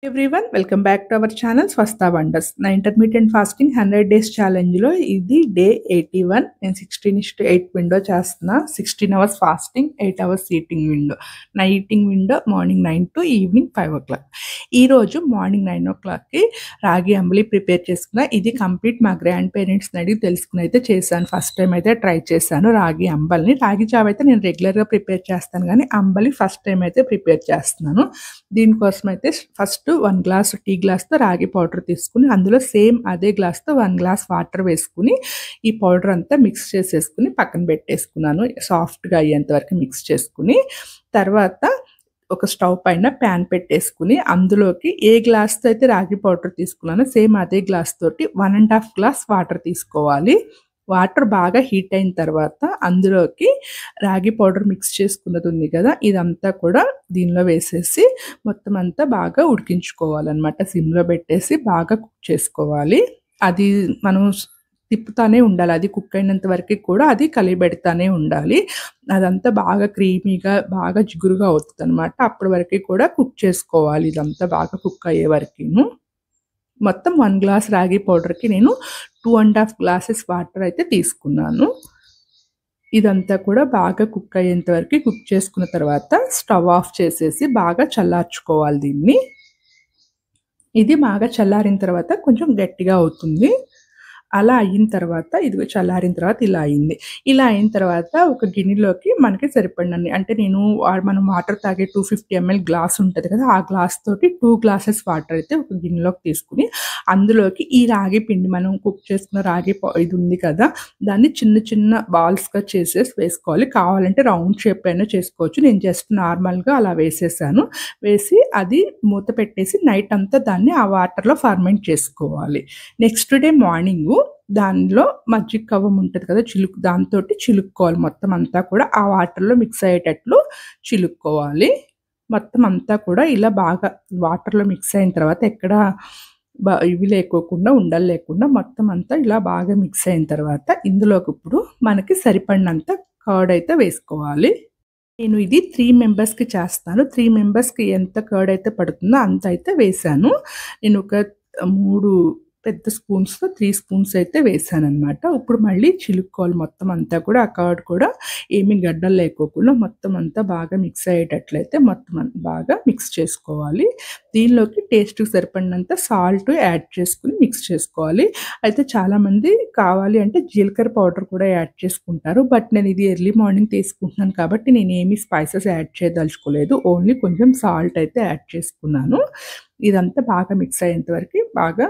Everyone welcome back to our channel Swastha wonders. నా intermediate fasting 100 days ఛాలెంజ్లో ఇది day 81. నేను 16:8 విండో చేస్తున్నా. 16 hours fasting, 8 hours eating window. నా eating window morning 9 to evening 5 o'clock. ఈరోజు morning 9 o'clockకి రాగి అంబలి ప్రిపేర్ చేసుకున్నా. ఇది కంప్లీట్ మా గ్రాండ్ పేరెంట్స్ని అడిగి తెలుసుకుని అయితే చేశాను. ఫస్ట్ టైం అయితే ట్రై చేశాను రాగి అంబలిని. రాగి జావ అయితే నేను రెగ్యులర్గా ప్రిపేర్ చేస్తాను, కానీ అంబలి ఫస్ట్ టైం అయితే ప్రిపేర్ చేస్తున్నాను. దీనికోసం అయితే ఫస్ట్ 1 గ్లాస్ టీ గ్లాస్తో రాగి పౌడర్ తీసుకుని అందులో సేమ్ అదే గ్లాస్తో 1 గ్లాస్ వాటర్ వేసుకుని ఈ పౌడర్ అంతా మిక్స్ చేసేసుకుని పక్కన పెట్టేసుకున్నాను. సాఫ్ట్గా అయ్యేంత వరకు మిక్స్ చేసుకుని తర్వాత ఒక స్టవ్ పైన ప్యాన్ పెట్టేసుకుని అందులోకి ఏ గ్లాస్తో అయితే రాగి పౌడర్ తీసుకున్నానో సేమ్ అదే గ్లాస్ తోటి 1.5 గ్లాస్ వాటర్ తీసుకోవాలి. వాటర్ బాగా హీట్ అయిన తర్వాత అందులోకి రాగి పౌడర్ మిక్స్ చేసుకున్నది ఉంది కదా, ఇదంతా కూడా దీనిలో వేసేసి మొత్తం అంతా బాగా ఉడికించుకోవాలన్నమాట. సిమ్లో పెట్టేసి బాగా కుక్ చేసుకోవాలి. అది మనం తిప్పుతానే ఉండాలి. అది కుక్ అయినంత వరకు కూడా అది కలిపెడతానే ఉండాలి. అదంతా బాగా క్రీమీగా బాగా జిగురుగా అవుతుంది అనమాట. అప్పటి వరకు కూడా కుక్ చేసుకోవాలి. ఇదంతా బాగా కుక్ అయ్యే వరకును. మొత్తం 1 గ్లాస్ రాగి పౌడర్కి నేను 2.5 గ్లాసెస్ వాటర్ అయితే తీసుకున్నాను. ఇదంతా కూడా బాగా కుక్ అయ్యేంత వరకు కుక్ చేసుకున్న తర్వాత స్టవ్ ఆఫ్ చేసేసి బాగా చల్లార్చుకోవాలి దీన్ని. ఇది బాగా చల్లారిన తర్వాత కొంచెం గట్టిగా అవుతుంది. అలా అయిన తర్వాత ఇదిగో చల్లారిన తర్వాత ఇలా అయింది. ఇలా అయిన తర్వాత ఒక గిన్నెలోకి మనకి సరిపడినన్ని, అంటే నేను మనం వాటర్ తాగే 250 ml గ్లాస్ ఉంటుంది కదా, ఆ గ్లాస్ తోటి 2 గ్లాసెస్ వాటర్ అయితే ఒక గిన్నెలోకి తీసుకుని అందులోకి ఈ రాగి పిండి మనం కుక్ చేసుకున్న రాగి ఇది ఉంది కదా, దాన్ని చిన్న చిన్న బాల్స్గా చేసేసి వేసుకోవాలి. కావాలంటే రౌండ్ షేప్ అయినా చేసుకోవచ్చు. నేను జస్ట్ నార్మల్గా అలా వేసేసాను. వేసి అది మూత పెట్టేసి నైట్ అంతా దాన్ని ఆ వాటర్లో ఫర్మెంట్ చేసుకోవాలి. నెక్స్ట్ డే మార్నింగ్ దానిలో మజ్జిగ కవ్వం ఉంటుంది కదా, దాంతో చిలుక్కోవాలి. మొత్తం అంతా కూడా ఆ వాటర్లో మిక్స్ అయ్యేటట్లు చిలుక్కోవాలి. మొత్తం అంతా కూడా ఇలా బాగా వాటర్లో మిక్స్ అయిన తర్వాత ఎక్కడ ఇవి లేకోకుండా ఉండలు లేకుండా మొత్తం అంతా ఇలా బాగా మిక్స్ అయిన తర్వాత ఇందులోకి ఇప్పుడు మనకి సరిపడినంత కర్డ్ అయితే వేసుకోవాలి. నేను ఇది 3 మెంబర్స్కి చేస్తాను. 3 మెంబర్స్కి ఎంత కర్డ్ అయితే పడుతుందో అంత అయితే వేసాను. నేను ఒక 3 పెద్ద స్పూన్స్తో 3 స్పూన్స్ అయితే వేసాను అనమాట. ఇప్పుడు మళ్ళీ చిలుక్కోవాలి మొత్తం అంతా కూడా. ఆ కర్డ్ కూడా ఏమీ గడ్డలు లేకోకుండా మొత్తం అంతా బాగా మిక్స్ అయ్యేటట్లయితే మొత్తం బాగా మిక్స్ చేసుకోవాలి. దీనిలోకి టేస్ట్కి సరిపడినంత సాల్ట్ యాడ్ చేసుకుని మిక్స్ చేసుకోవాలి. అయితే చాలామంది కావాలి అంటే జీలకర్ర పౌడర్ కూడా యాడ్ చేసుకుంటారు. బట్ నేను ఇది ఎర్లీ మార్నింగ్ తీసుకుంటున్నాను కాబట్టి నేను ఏమీ స్పైసెస్ యాడ్ చేయదలుచుకోలేదు. ఓన్లీ కొంచెం సాల్ట్ అయితే యాడ్ చేసుకున్నాను. ఇదంతా బాగా మిక్స్ అయ్యేంత వరకు బాగా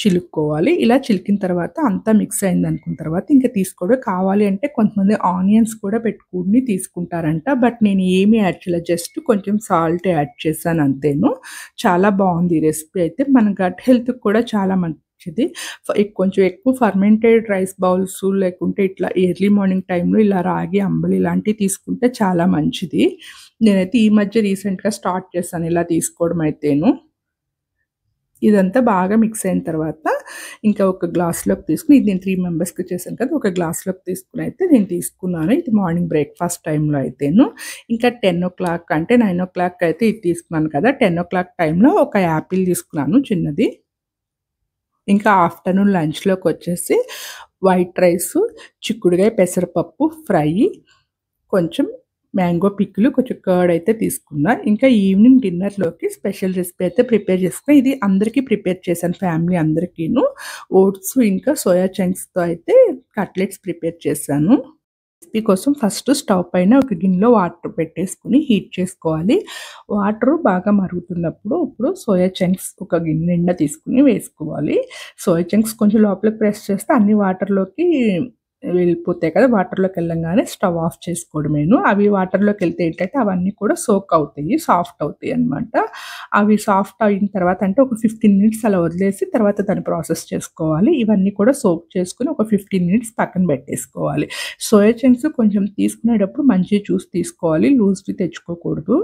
చిలుక్కోవాలి. ఇలా చిలికిన తర్వాత అంతా మిక్స్ అయింది అనుకున్న తర్వాత ఇంకా తీసుకోవడం. కావాలి అంటే కొంతమంది ఆనియన్స్ కూడా పెట్టుకుని తీసుకుంటారంట. బట్ నేను ఏమీ యాడ్ చేయలేదు, జస్ట్ కొంచెం సాల్ట్ యాడ్ చేశాను అంతేను. చాలా బాగుంది ఈ రెసిపీ అయితే. మన గట్ హెల్త్కి కూడా చాలా మంచిది. కొంచెం ఎక్కువ ఫర్మెంటెడ్ రైస్ బౌల్స్ లేకుంటే ఇట్లా ఎర్లీ మార్నింగ్ టైంలో ఇలా రాగి అంబలి ఇలాంటివి తీసుకుంటే చాలా మంచిది. నేనైతే ఈ మధ్య రీసెంట్గా స్టార్ట్ చేశాను ఇలా తీసుకోవడం అయితేను. ఇదంతా బాగా మిక్స్ అయిన తర్వాత ఇంకా ఒక గ్లాస్లోకి తీసుకుని, ఇది నేను 3 మెంబర్స్కి చేశాను కదా, ఒక గ్లాస్లోకి తీసుకుని అయితే నేను తీసుకున్నాను. ఇది మార్నింగ్ బ్రేక్ఫాస్ట్ టైంలో అయితేను. ఇంకా 10 o'clock అంటే 9 o'clock అయితే ఇది తీసుకున్నాను కదా, 10 o'clock టైంలో ఒక యాపిల్ తీసుకున్నాను చిన్నది. ఇంకా ఆఫ్టర్నూన్ లంచ్లోకి వచ్చేసి వైట్ రైస్, చిక్కుడుకాయ పెసరపప్పు ఫ్రై, కొంచెం మ్యాంగో పిక్కులు, కొంచెం కర్డ్ అయితే తీసుకున్నా. ఇంకా ఈవినింగ్ డిన్నర్లోకి స్పెషల్ రెసిపీ అయితే ప్రిపేర్ చేసుకున్నా. ఇది అందరికీ ప్రిపేర్ చేశాను, ఫ్యామిలీ అందరికీను. ఓట్స్ ఇంకా సోయా చంక్స్తో అయితే కట్లెట్స్ ప్రిపేర్ చేశాను. రెసిపీ కోసం ఫస్ట్ స్టవ్ పైన ఒక గిన్నెలో వాటర్ పెట్టేసుకుని హీట్ చేసుకోవాలి. వాటర్ బాగా మరుగుతున్నప్పుడు ఇప్పుడు సోయా చంక్స్ ఒక గిన్నె నిండా తీసుకుని వేసుకోవాలి. సోయా చంక్స్ కొంచెం లోపలికి ప్రెస్ చేస్తే అన్ని వాటర్లోకి వెళ్ళిపోతాయి కదా, వాటర్లోకి వెళ్ళంగానే స్టవ్ ఆఫ్ చేసుకోవడమేను. అవి వాటర్లోకి వెళ్తే ఏంటంటే అవన్నీ కూడా సోక్ అవుతాయి, సాఫ్ట్ అవుతాయి అనమాట. అవి సాఫ్ట్ అయిన తర్వాత అంటే ఒక 15 minutes అలా వదిలేసి తర్వాత దాన్ని ప్రాసెస్ చేసుకోవాలి. ఇవన్నీ కూడా సోక్ చేసుకుని ఒక 15 minutes పక్కన పెట్టేసుకోవాలి. సోయా చంక్స్ కొంచెం తీసుకునేటప్పుడు మంచిగా చూసి తీసుకోవాలి, లూజ్వి తెచ్చుకోకూడదు.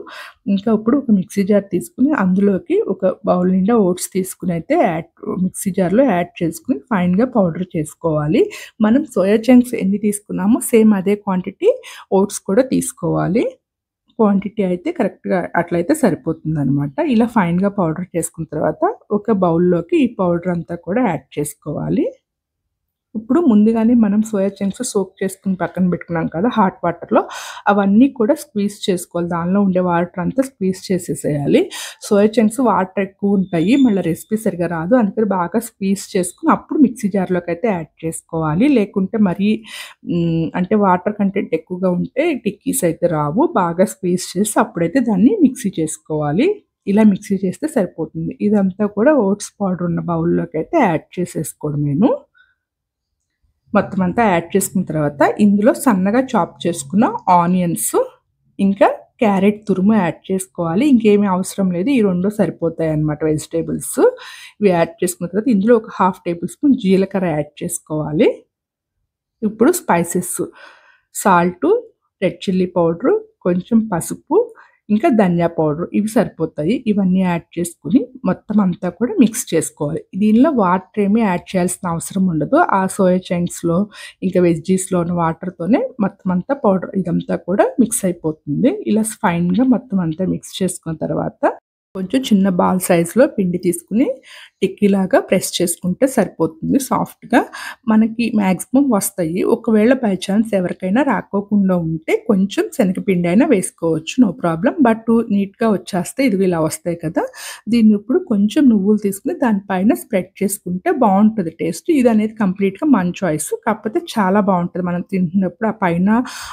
ఇంకా ఇప్పుడు ఒక మిక్సీ జార్ తీసుకుని అందులోకి ఒక బౌల్ నిండా ఓట్స్ తీసుకుని అయితే మిక్సీ జార్లో యాడ్ చేసుకుని ఫైన్గా పౌడర్ చేసుకోవాలి. మనం సోయా చంక్స్ ఎన్ని తీసుకున్నామో సేమ్ అదే క్వాంటిటీ ఓట్స్ కూడా తీసుకోవాలి. క్వాంటిటీ అయితే కరెక్ట్‌గా అట్లయితే సరిపోతుందనమాట. ఇలా ఫైన్‌గా పౌడర్ చేసుకున్న తర్వాత ఒక బౌల్‌లోకి ఈ పౌడర్ అంతా కూడా యాడ్ చేసుకోవాలి. ఇప్పుడు ముందుగానే మనం సోయా చంక్స్ సోక్ చేసుకొని పక్కన పెట్టుకున్నాం కదా హాట్ వాటర్‌లో. అవన్నీ కూడా స్క్వీజ్ చేసుకోవాలి. దానిలో ఉండే వాటర్ అంతా స్క్వీజ్ చేసేసేయాలి. సోయా చంక్స్ వాటర్ ఎక్కువ ఉంటాయి. మళ్ళీ రెసిపీ సరిగ్గా రాదు. అందుకని బాగా స్క్వీజ్ చేసుకొని అప్పుడు మిక్సీ జార్‌లోకైతే యాడ్ చేసుకోవాలి. లేకుంటే మరీ అంటే వాటర్ కంటెంట్ ఎక్కువగా ఉంటే టిక్కీస్ అయితే రావు. బాగా స్క్వీజ్ చేసి అప్పుడైతే దాన్ని మిక్సీ చేసుకోవాలి. ఇలా మిక్సీ చేస్తే సరిపోతుంది. ఇదంతా కూడా ఓట్స్ పౌడర్ ఉన్న బౌల్‌లోకైతే యాడ్ చేసేసుకోవడమేను. మొత్తం అంతా యాడ్ చేసుకున్న తర్వాత ఇందులో సన్నగా చాప్ చేసుకున్న ఆనియన్స్, ఇంకా క్యారెట్ తురుము యాడ్ చేసుకోవాలి. ఇంకేమీ అవసరం లేదు. ఈ 2 సరిపోతాయన్నమాట వెజిటబుల్స్. ఇవి యాడ్ చేసుకున్న తర్వాత ఇందులో ఒక హాఫ్ టేబుల్ స్పూన్ జీలకర్ర యాడ్ చేసుకోవాలి. ఇప్పుడు spices salt, red chilli powder, కొంచెం పసుపు, ఇంకా ధనియా పౌడర్ ఇవి సరిపోతాయి. ఇవన్నీ యాడ్ చేసుకొని మొత్తం అంతా కూడా మిక్స్ చేసుకోవాలి. దీనిలో వాటర్ ఏమీ యాడ్ చేయాల్సిన అవసరం ఉండదు. ఆ సోయా చంక్స్‌లో ఇంకా వెజ్జీస్‌లో ఉన్న వాటర్‌తోనే మొత్తం అంతా పౌడర్ ఇదంతా కూడా మిక్స్ అయిపోతుంది. ఇలా ఫైన్‌గా మొత్తం అంతా మిక్స్ చేసుకున్న తర్వాత కొంచెం చిన్న బాల్ సైజులో పిండి తీసుకొని టిక్కీలాగా ప్రెస్ చేసుకుంటే సరిపోతుంది సాఫ్ట్‌గా. మనకి మాక్సిమం వస్తాయి. ఒకవేళ బై చాన్స్ ఎవరికైనా రాకోకుండా ఉంటే కొంచెం శనగపిండి అయినా వేసుకోవచ్చు. No problem. బట్ నీట్‌గా వచ్చేస్తాయి. ఇదిగో ఇలా వస్తాయి కదా! దీన్ని ఇప్పుడు కొంచెం నువ్వులు తీసుకొని దానిపైన స్ప్రెడ్ చేసుకుంటే బావుంటది టేస్ట్. ఇదనేది కంప్లీట్‌గా మన చాయిస్. కాకపోతే చాలా బావుంటది. మనం తింటున్నప్పుడు ఆ పైన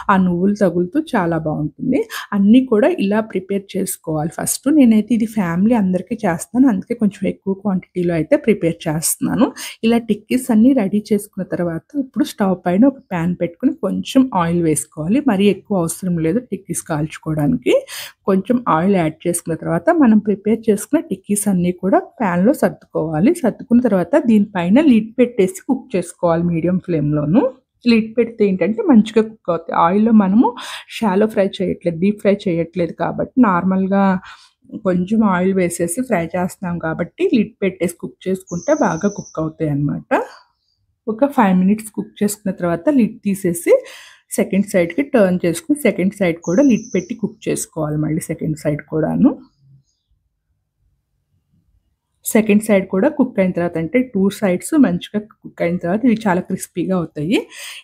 ఆ నువ్వులు తగులుతూ చాలా బావుంటుంది. అన్నీ కూడా ఇలా ప్రిపేర్ చేసుకోవాలి ఫస్ట్. నేనైతే ఇది ఫ్యామిలీ అందరికీ చేస్తాను. అందుకే కొంచెం ఎక్కువ క్వాంటిటీలో అయితే ప్రిపేర్ చేస్తున్నాను. ఇలా టిక్కీస్ అన్నీ రెడీ చేసుకున్న తర్వాత ఇప్పుడు స్టవ్ పైన ఒక పాన్ పెట్టుకొని కొంచెం ఆయిల్ వేసుకోవాలి. మరీ ఎక్కువ అవసరం లేదు టిక్కీస్ కాల్చుకోవడానికి. కొంచెం ఆయిల్ యాడ్ చేసుకున్న తర్వాత మనం ప్రిపేర్ చేసుకున్న టిక్కీస్ అన్నీ కూడా పాన్‌లో సర్దుకోవాలి. సర్దుకున్న తర్వాత దీనిపైన లిడ్ పెట్టేసి కుక్ చేసుకోవాలి మీడియం ఫ్లేమ్‌లోను. లిడ్ పెడితే ఏంటంటే మంచిగా కుక్ అవుతాయి. ఆయిల్‌లో మనము షాలో ఫ్రై చేయట్లేదు. డీప్ ఫ్రై చేయట్లేదు కాబట్టి నార్మల్‌గా కొంచెం ఆయిల్ వేసేసి ఫ్రై చేస్తున్నాం కాబట్టి లిడ్ పెట్టేసి కుక్ చేసుకుంటే బాగా కుక్ అవుతాయన్నమాట. ఒక 5 మినిట్స్ కుక్ చేసుకున్న తర్వాత లిడ్ తీసేసి సెకండ్ సైడ్‌కి టర్న్ చేసుకొని సెకండ్ సైడ్ కూడా లిడ్ పెట్టి కుక్ చేసుకోవాలి మళ్ళీ సెకండ్ సైడ్ కూడాను. సెకండ్ సైడ్ కూడా కుక్ అయిన తర్వాత అంటే 2 సైడ్స్ మంచిగా కుక్ అయిన తర్వాత ఇవి చాలా క్రిస్పీగా అవుతాయి.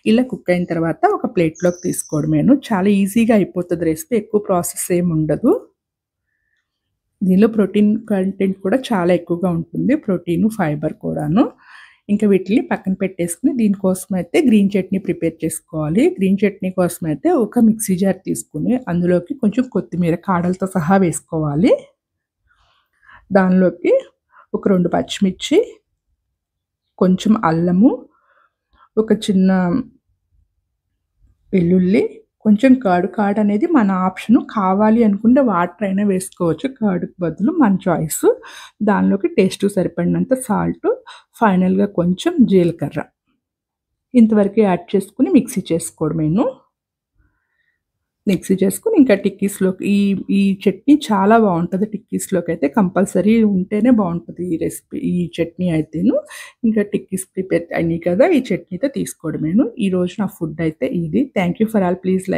ఇలా కుక్ అయిన తర్వాత ఒక ప్లేట్‌లోకి తీసుకోవడమేను. చాలా ఈజీగా అయిపోతది రెసిపీ. ఎక్కువ ప్రాసెస్ ఏమి ఉండదు. దీనిలో ప్రోటీన్ కంటెంట్ కూడా చాలా ఎక్కువగా ఉంటుంది. ప్రోటీను, ఫైబర్ కూడాను. ఇంకా వీటిని పక్కన పెట్టేసుకొని దీనికోసమైతే గ్రీన్ చట్నీ ప్రిపేర్ చేసుకోవాలి. గ్రీన్ చట్నీ కోసమైతే ఒక మిక్సీ జార్ తీసుకొని అందులోకి కొంచెం కొత్తిమీర కాడలతో సహా వేసుకోవాలి. దానిలోకి ఒక 2 పచ్చిమిర్చి, కొంచెం అల్లము, ఒక చిన్న వెల్లుల్లి, కొంచెం కర్డ్ అనేది మన ఆప్షను. కావాలి అనుకుంటే వాటర్ అయినా వేసుకోవచ్చు. కర్డ్‌కి బదులు మన చాయిస్. దానిలోకి టేస్ట్‌కి సరిపడినంత సాల్టు, ఫైనల్‌గా కొంచెం జీలకర్ర. ఇంతవరకు యాడ్ చేసుకొని మిక్సీ చేసుకోవడమేను. మిక్సీ చేసుకొని ఇంకా టిక్కీస్‌లోకి ఈ చట్నీ చాలా బావుంటది. టిక్కీస్‌లోకైతే కంపల్సరీ ఉంటేనే బావుంటది ఈ రెసిపీ ఈ చట్నీ అయితేను. ఇంకా టిక్కీస్ ప్రిపేర్ అయినాయి కదా! ఈ చట్నీతో తీసుకోవడమేను. ఈరోజు నా ఫుడ్ అయితే ఇది. Thank you for all. Please like